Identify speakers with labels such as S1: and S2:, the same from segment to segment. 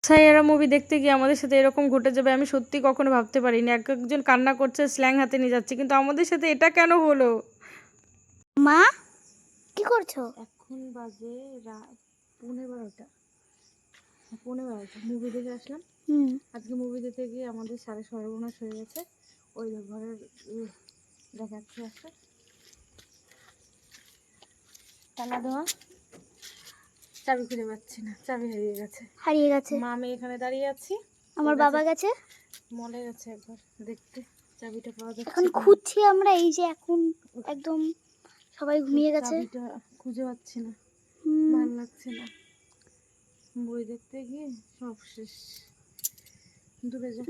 S1: Saiyaara movie দেখতে গিয়ে আমাদের সাথে এরকম ঘটে যাবে আমি সত্যি কখনো ভাবতে পারিনি। একজন কান্না করছে, স্ল্যাং হাতে নিয়ে যাচ্ছে, কিন্তু আমাদের সাথে এটা কেন হলো?
S2: মা কি করছো?
S1: এখন বাজে রাত 11:30। 11:30 মুভি দেখে আসলাম। আজকে মুভি দেখতে গিয়ে আমাদের সাড়ে সর্বনাশ হয়ে গেছে। ওই ঘরের দেখাচ্ছে একটা তালা দেওয়া, চাবি খুঁজে পাচ্ছি না, চাবি হারিয়ে গেছে। মা আমি এখানে দাঁড়িয়ে আছি,
S2: আমার বাবা গেছে
S1: মলে গেছে একবার দেখতে, চাবিটা পাওয়া যাচ্ছে
S2: এখন খুঁজছি আমরা। এই যে এখন একদম সবাই ঘুমিয়ে গেছে,
S1: চাবিটা খুঁজে পাচ্ছি না, ভালো লাগছে না। বই দেখতে গিয়ে সব শেষ। দূরে যা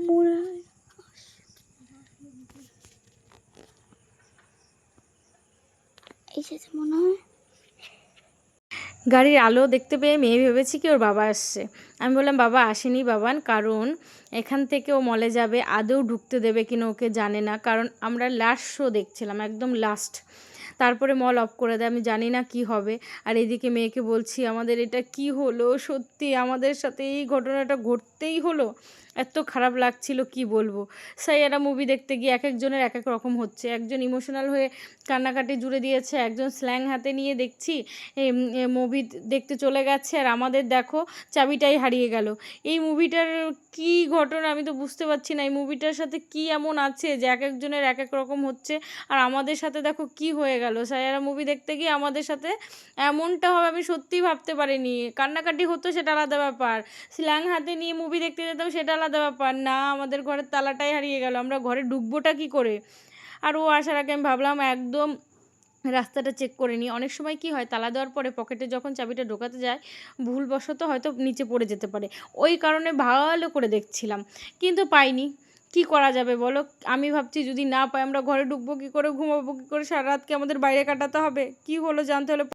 S2: এসেছে মনে হয়।
S1: গাড়ির আলো দেখতে পেয়ে মেয়ে ভেবেছি কি ওর বাবা আসছে। আমি বললাম বাবা আসেনি বাবান, কারণ এখান থেকে ও মলে যাবে, আদৌ ঢুকতে দেবে কিনা ওকে জানে না, কারণ আমরা লাস্ট শো দেখছিলাম, একদম লাস্ট। তারপরে মল অফ করে দেয়, আমি জানি না কি হবে। আর এদিকে মেয়েকে বলছি আমাদের এটা কি হলো, সত্যি আমাদের সাথে এই ঘটনাটা ঘটতেই হলো। এত খারাপ লাগছিল কি বলবো। সাইয়ারা মুভি দেখতে গিয়ে এক একজনের এক এক রকম হচ্ছে। একজন ইমোশনাল হয়ে কান্নাকাটি জুড়ে দিয়েছে, একজন স্ল্যাং হাতে নিয়ে দেখছি মুভি দেখতে চলে গেছে, আর আমাদের দেখো চাবিটাই হারিয়ে গেল। এই মুভিটার কি ঘটনা আমি তো বুঝতে পারছি না। এই মুভিটার সাথে কি এমন আছে যে এক একজনের এক এক রকম হচ্ছে, আর আমাদের সাথে দেখো কি হয়ে গেল। সাইয়ারা মুভি দেখতে গিয়ে আমাদের সাথে এমনটা হবে আমি সত্যিই ভাবতে পারিনি। কান্নাকাটি হতো সেটা আলাদা ব্যাপার, স্ল্যাং হাতে নিয়ে মুভি দেখতে যেতাম সেটা আলাদা ব্যাপার, না আমাদের ঘরের তালাটাই হারিয়ে গেল, আমরা ঘরে ঢুকবোটা কি করে। আর ও আসার আগে আমি ভাবলাম একদম রাস্তাটা চেক করে নিই। অনেক সময় কি হয়, তালা দেওয়ার পরে পকেটে যখন চাবিটা ঢোকাতে যায় ভুলবশত হয়তো নিচে পড়ে যেতে পারে, ওই কারণে ভালো করে দেখছিলাম, কিন্তু পাইনি। কি করা যাবে বলো? আমি ভাবছি যদি না পাই আমরা ঘরে ঢুকবো কী করে, ঘুমাবো কী করে, সারা রাত কি আমাদের বাইরে কাটাতে হবে? কি হলো জানতে হলে